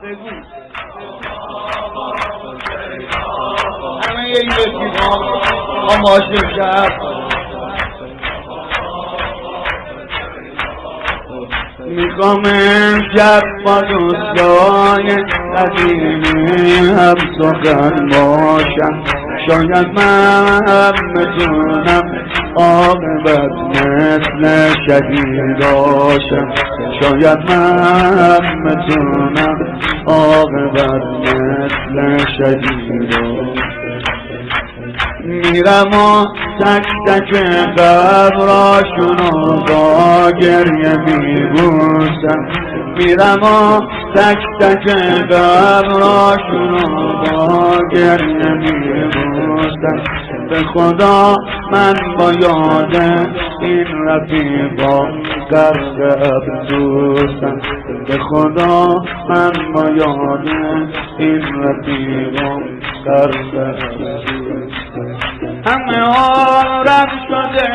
بگو همه یه رفیقام آماده کرد میخوام امشب با دوستای قدیمی هم سخن باشم شاید من بتونم عاقبت مثل شهید باشم شاید من بتونم عاقبت مثل شهید باشم میرم و تک تک قبراشونو با گریه میبوسم میرم و تک تک قبراشونو با گریه میبوسم به خدا من با یاد این رفیقا غرق افسوسم به خدا من با یاد این رفیقا غرق افسوسم همه عمرم شده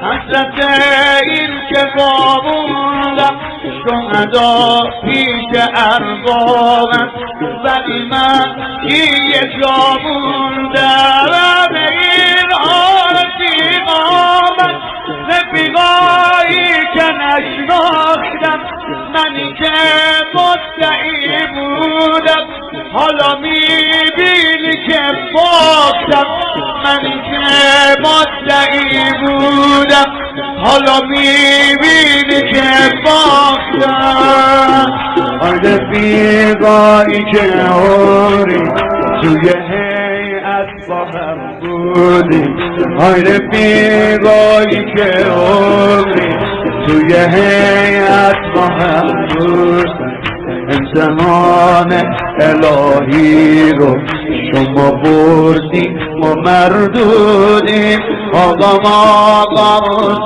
حسرت این که خوابوندم شهدا پیش اربابم ولی من یه جا موندم این رفیقام رفیقایی که نشناختم منی که مدعی بودم حالا میبینی که باختم منی که مدعی بودم حالا میبینی که باختم آن رفیقایی که عمری توی هیئت با هم بودیم آن رفیقایی که عمری توی هیئت با هم بودیم امتحان الهی رو شما بردیم ما مردودیم آقا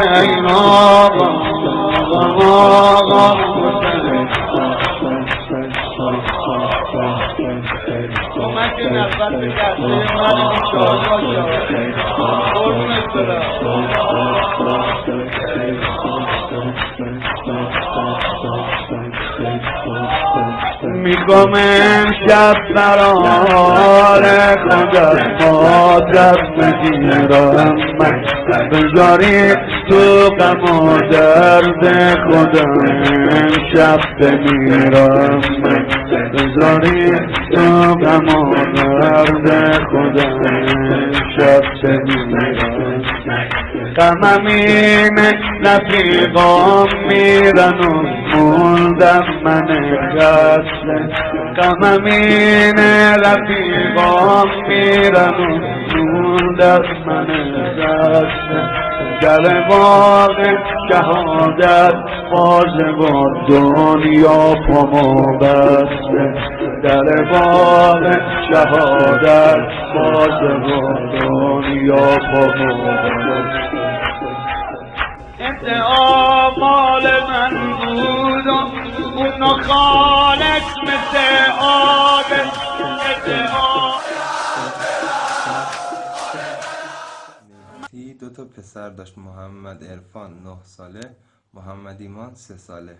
حسین آقا حسین من که نفت به دسته من بیشار میگم امشب برار خدا مادر بگیرم من بذاری تو غم و درد خدا امشب بمیرم من بذاری تو غم و درد خدا امشب بمیرم غمم اینه رفیقام میرن و موندم من قصد غمم اینه رفیقام میرن و موندم من قصد در باغ شهادت باز با دنیا پامو بسته در باغ شهادت باز با دنیا پامو بسته ادعا مال من بود و اونو خالص مثل آدم ادعا دو تا پسر داشت محمد عرفان 9 ساله محمد ایمان 3 ساله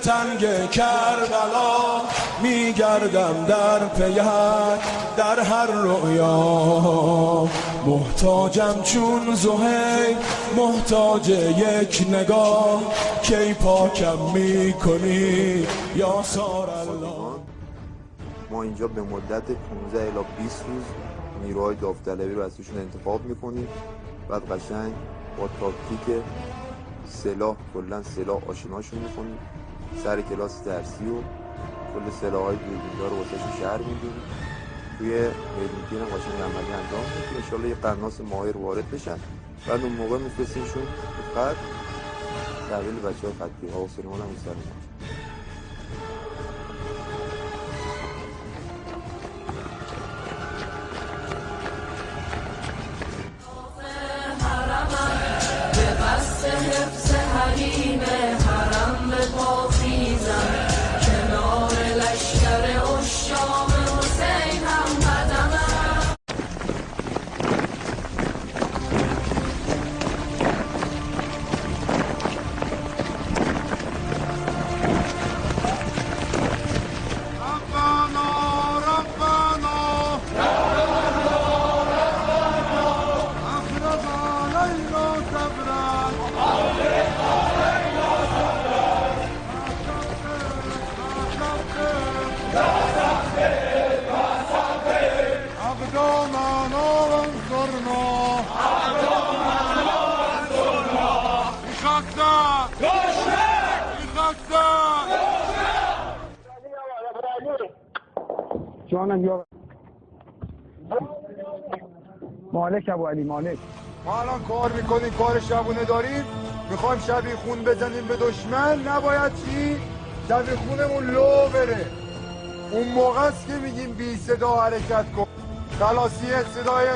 تنگ کربلا میگردم در پیک در هر رؤیا محتاجم چون زهیر محتاج یک نگاه کی پاکم میکنی یا سار الله. ما اینجا به مدت 15 الی 20 روز نیروهای داوطلبی رو از توشون انتخاب میکنیم بعد قشنگ با تاکتیک سلاح کلا سلاح آشناشون میکنیم سر کلاس درسی و کل سلاح‌های دوربیندار رو واسهشون شهر میدونیم توی میدونتین هم قشنگ عملی انجام میدیم ان شاءالله یه قناص ماهر وارد بشن بعد اون موقع میفرستیمشون تو خط تحویل بچه‌های خطی آقا سلیمان هم می‌سریم. حریم حرم به پا خیزم کنار لشکر جانم یا مالک ابو علی مالک. ما الان کار میکنیم، کار شبونه داریم، میخوایم شبیه خون بزنیم به دشمن، نباید چی؟ شبیه خونمون لو بره. اون موقع است که میگیم بی صدا حرکت کن. خلاصیه صدای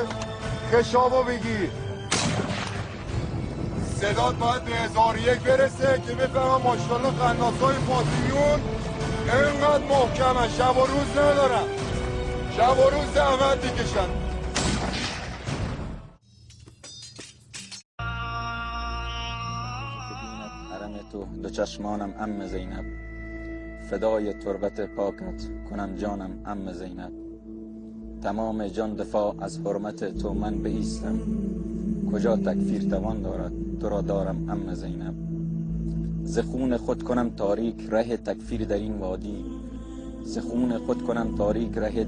خشابو بگیر، صدات باید به 1001 برسه که بفهمم ماشاءالله قناصای پاسیون اینقدر محکمن، شب و روز ندارن، شب و روز زحمت میکشن. حرم تو دو چشمانم ام زینب، فدای تربت پاکت کنم جانم ام زینب. تمام جان دفاع از حرمت تو من بایستم، کجا تکفیر توان دارد تو را دارم ام زینب. ز خون خود کنم تاریک ره تکفیر در این وادی، ز خون خود کنم تاریک ره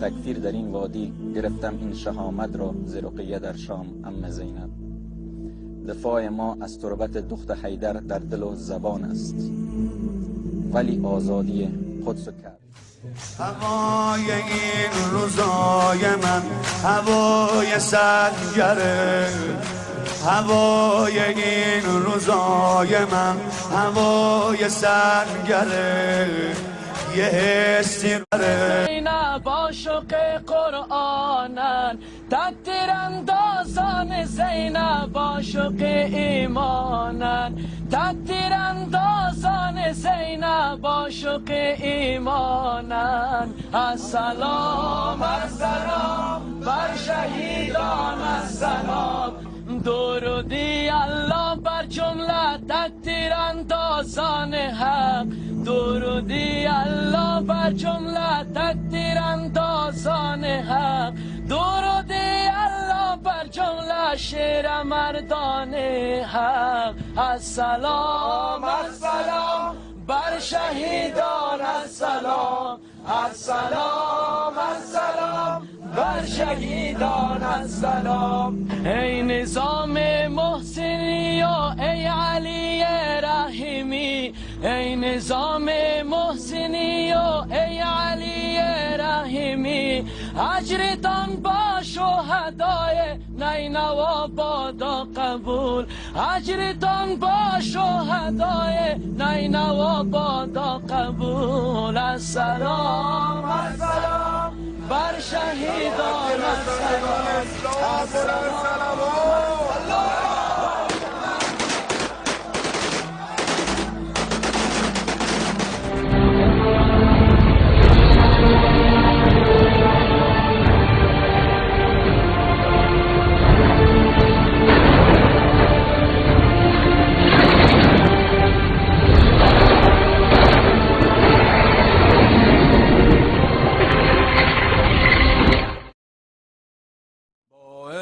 تکفیر در این وادی. گرفتم این شهامت را ز رقیه در شام ام زینب. دفاع ما از تربت دخت حیدر در دل و زبان است، ولی آزادی قدس و کعبه. هوای این روزای من هوای سنگره، هوای این روزای من هوای سنگره، یه حسی بره. زینب عاشق قرآنن، تدیر اندازان زینب عاشق ایمانن، تدیر اندازان زینب عاشق ایمانن. السلام السلام بر شهیدان، السلام درودی الله بر جمله تدیر اندازان حق، درودی الله بر جمله تدیر اندازان حق، درودی الله بر جمله شیر مردان حق. السلام السلام بر شهیدان، السلام السلام السلام بر شهیدان، السلام. ای نظام محسنی و ای علی رحیمی، ای نظام محسنی و ای علی رحیمی. اجرتان با شهدای نینوا بادا قبول، اجرتان با شهدای نینوا بادا قبول. السلام السلام بر شهیدان، السلام.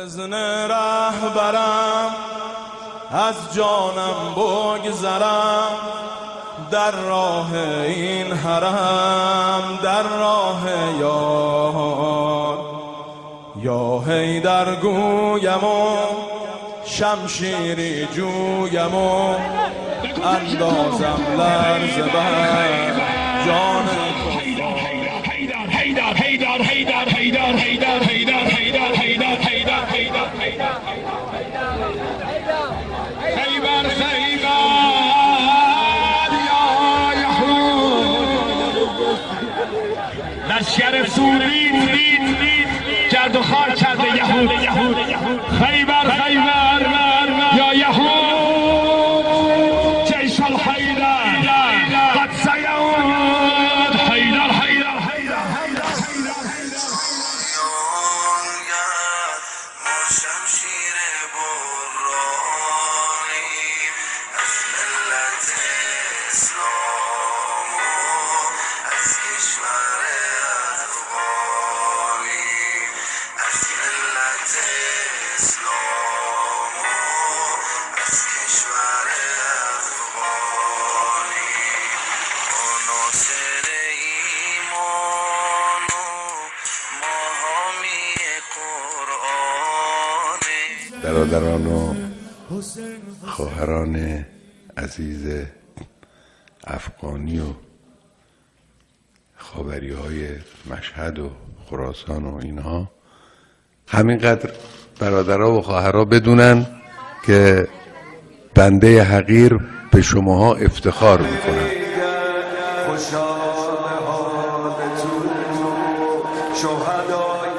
اذن رهبرم از جانم بگذرم، در راه این حرم، در راه یار. یا حیدر گویم و شمشیری جویم و اندازم لرز بر جان کفار. حیدر حیدر حیدر حیدر حیدر حیدر حیدر حیدر حیدر حیدر خیبر خیبر یا یحود. لشکر سوری جرد و خار کرده یهود. خیبر خیبر یا یهود، جیش الحیدر قد سیعود. حیدر حیدر حیدر شمشیر برانی از ملت اسلام و از کشور افغانی، از ملت اسلام و از کشور افغانی. ناصر ایمان و ماهامی قرآن. برادران و خواهران عزیز افغانی و خاوری‌های مشهد و خراسان و اینها همینقدر برادرها و خواهرها بدونن که بنده حقیر به شماها افتخار میکنم. خوشحال حالتون شهدای